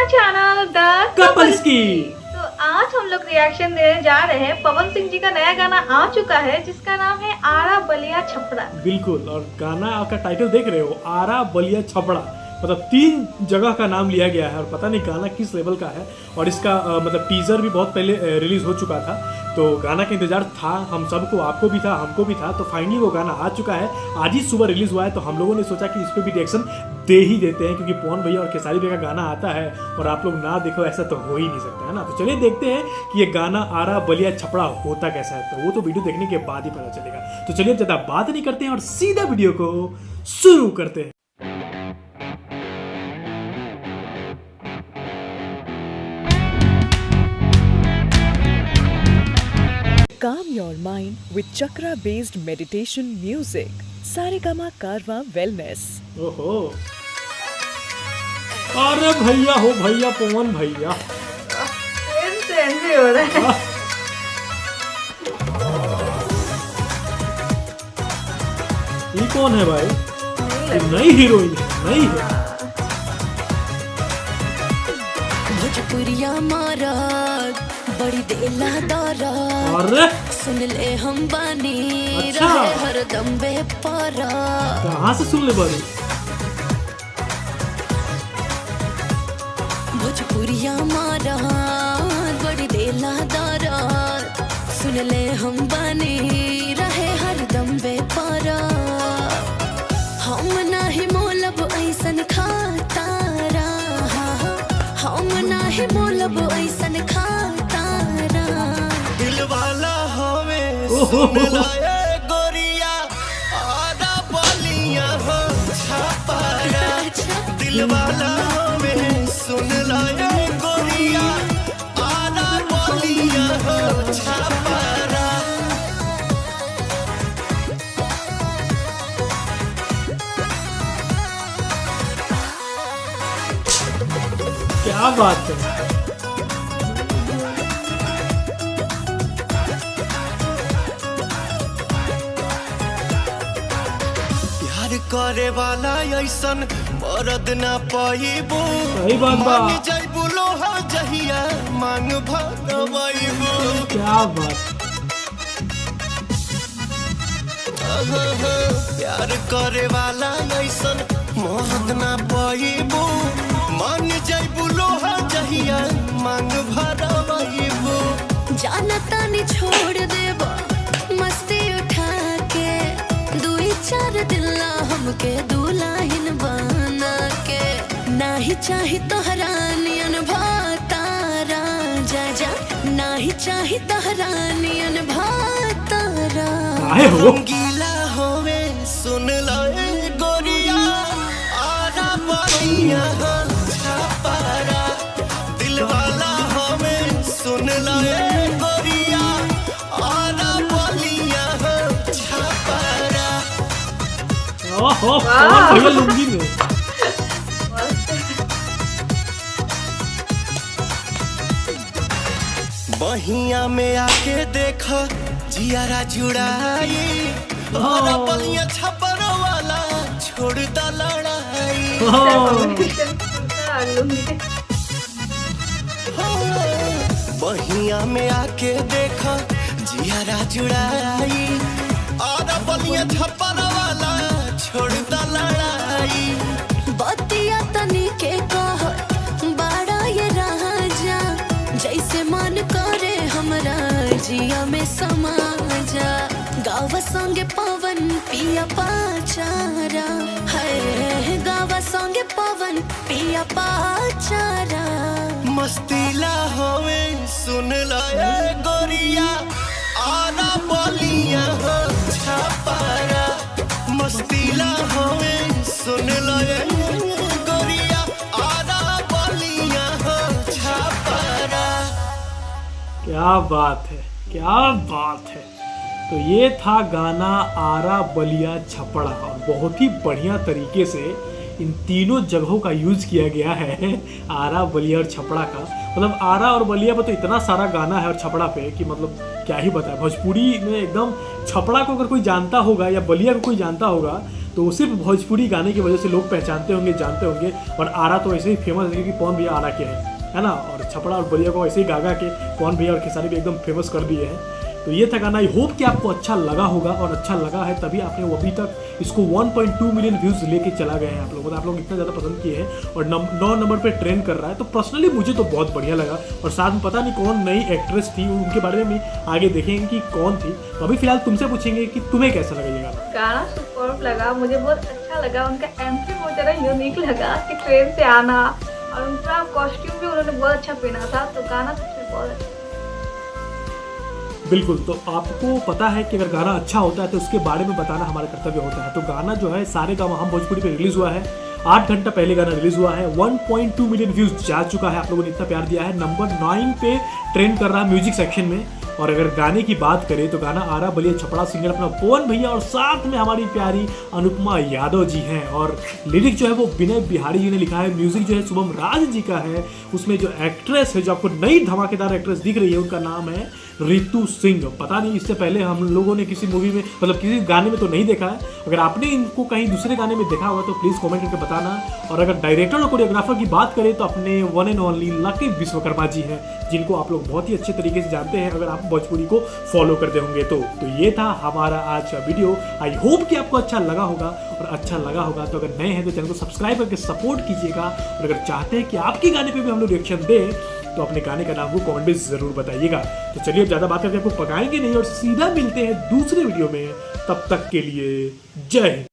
Channel the couples की। तो आज हम लोग रिएक्शन देने जा रहे हैं। पवन सिंह जी का नया गाना आ चुका है जिसका नाम है आरा बलिया छपरा। बिल्कुल, और गाना आपका टाइटल देख रहे हो, आरा बलिया छपरा, मतलब 3 जगह का नाम लिया गया है और पता नहीं गाना किस लेवल का है। और इसका मतलब टीजर भी बहुत पहले रिलीज हो चुका था, तो गाना का इंतजार था हम सबको, आपको भी था, हमको भी था। तो फाइनली वो गाना आ चुका है, आज ही सुबह रिलीज हुआ है। तो हम लोगों ने सोचा कि इस पर भी रिएक्शन दे ही देते हैं, क्योंकि पवन भैया और खेसारी भैया का गाना आता है और आप लोग ना देखो ऐसा तो हो ही नहीं सकता है ना। तो चलिए देखते हैं कि ये गाना आरा बलिया छपरा होता कैसा है। तो वो तो वीडियो देखने के बाद ही पता चलेगा। तो चलिए ज़्यादा बात नहीं करते हैं और सीधा वीडियो को शुरू करते हैं। Calm your mind with chakra-based meditation music. Saregama Karwa Wellness. ओहो, अरे भैया हो भैया, पवन भैया सेंस हो रहा है। ये कौन है भाई? ये नई हीरोइन है, नई है। भोजपुरिया महाराज बड़ी देला दौरा, अरे सुन ले हम बानी अच्छा। रहे हर दम बेपारा। कहाँ से सुन ले बारी? भोजपुरिया महाराज बड़ी देला दौरा, सुन ले हम बानी रहे हर दम बेपारा। हम नाही मोलब ऐसन खातारा, हम नाही मोलब ऐसन खातारा। दिलवाला हमें सुन लाए गोरिया, आरा बलिया हो छपारा। दिलवाला हमें सुन लाए गोरिया, आरा बलिया हो छपारा। क्या बात है। प्यार करे वाला ऐसन मरद ना पाइबो, सही बात बा। मान जाइबो लोहा जहिया मांग भरवाइबो। क्या बात। प्यार करे वाला ऐसन मरद ना पाइबो, मान जाइबो लोहा जहिया मांग भरवाइबो। जानता नहीं छोड़ देबा मस्ती उठा के, 2-4 दिल्ला हमके दुल्हन बना के। नाही चाही तोहरा नियन भातारा, जा जा नाही चाही तोहरा नियन भातारा। काहे हो? रंगीला होवे सुन लाए गोरिया, आरा बलिया हो छपारा। दिलवाला हमें सुन लाए गोरिया, आरा बलिया हो छपारा। ओहो, पवन भैया लुंगी में। बहिया में आके देखा जियारा जुड़ाई, आरा बलिया छपरा वाला छोड़ दा लड़ाई। बहिया में आके देखा जियारा जुड़ाई, आरा बलिया छपरा वाला छोड़ दा लड़ाई। बतिया तनी के कह बड़ा ये राजा, जैसे मन करे हमरा जिया में समा जा। गावा संगे पवन पिया पाचारा, है गावा संगे पवन पिया पाचारा। मस्तीला होवे सुन लाए गोरिया, आरा बलिया हो छपारा। मस्तीला होवे सुन लाए गोरिया, आरा बलिया हो छपारा। क्या बात है, क्या बात है। तो ये था गाना आरा बलिया छपरा, और बहुत ही बढ़िया तरीके से इन तीनों जगहों का यूज किया गया है, आरा बलिया और छपरा का। मतलब आरा और बलिया पे तो इतना सारा गाना है और छपरा पे कि मतलब क्या ही बताए। भोजपुरी में एकदम छपरा को अगर कोई जानता होगा या बलिया को कोई जानता होगा तो सिर्फ भोजपुरी गाने की वजह से लोग पहचानते होंगे, जानते होंगे। और आरा तो ऐसे ही फेमस है कि पवन भैया आरा के है ना, और छपड़ा और बलिया को ऐसे ही गा के पवन भैया और खेसारी भी एकदम फेमस कर दिए हैं। तो ये था गाना। आई होप कि आपको अच्छा लगा होगा, और अच्छा लगा है तभी आपने वो अभी तक इसको 1.2 मिलियन व्यूज लेके चला गए हैं आप लोग, मतलब आप लोग इतना ज़्यादा पसंद किए हैं और 9 नंबर पे ट्रेंड कर रहा है। तो पर्सनली मुझे तो बहुत बढ़िया लगा। और साथ में पता नहीं कौन नई एक्ट्रेस थी, उनके बारे में आगे देखेंगे कि कौन थी। तो अभी फिलहाल तुमसे पूछेंगे कि तुम्हें कैसा लगा ये गाना। गाना सुपर्ब लगा, मुझे बहुत अच्छा लगा। उनका एंट्री बहुत ज़्यादा यूनिक लगा कि ट्रेन से आना, और उनका कॉस्ट्यूम भी उन्होंने बहुत अच्छा पहना था। तो गाना सच बहुत अच्छा। बिल्कुल। तो आपको पता है कि अगर गाना अच्छा होता है तो उसके बारे में बताना हमारा कर्तव्य होता है। तो गाना जो है सारेगामा हम भोजपुरी पे रिलीज हुआ है, 8 घंटा पहले गाना रिलीज हुआ है, 1.2 मिलियन व्यूज जा चुका है। आप लोगों ने इतना प्यार दिया है, नंबर 9 पे ट्रेंड कर रहा है म्यूजिक सेक्शन में। और अगर गाने की बात करें तो गाना आरा बलिया छपड़ा सिंगर अपना पवन भैया और साथ में हमारी प्यारी अनुपमा यादव जी हैं। और लिरिक जो है वो विनय बिहारी जी ने लिखा है, म्यूजिक जो है शुभम राज जी का है। उसमें जो एक्ट्रेस है, जो आपको नई धमाकेदार एक्ट्रेस दिख रही है, उनका नाम है रितु सिंह। पता नहीं इससे पहले हम लोगों ने किसी मूवी में, मतलब किसी गाने में तो नहीं देखा है। अगर आपने इनको कहीं दूसरे गाने में देखा हुआ तो प्लीज़ कमेंट करके बताना। और अगर डायरेक्टर और कोरियोग्राफर की बात करें तो अपने one and only Lucky Vishwakarma ji हैं, जिनको आप लोग बहुत ही अच्छे तरीके से जानते हैं अगर आप भोजपुरी को फॉलो करते होंगे तो ये था हमारा आज का वीडियो। आई होप कि आपको अच्छा लगा होगा, और अच्छा लगा होगा तो अगर नए हैं तो चैनल को सब्सक्राइब करके सपोर्ट कीजिएगा। और अगर चाहते हैं कि आपके गाने पे भी हम लोग रिएक्शन दें तो अपने गाने का नाम को कमेंट में जरूर बताइएगा। तो चलिए अब ज़्यादा बात करके आपको पकाएंगे नहीं और सीधा मिलते हैं दूसरे वीडियो में। तब तक के लिए जय हिंद।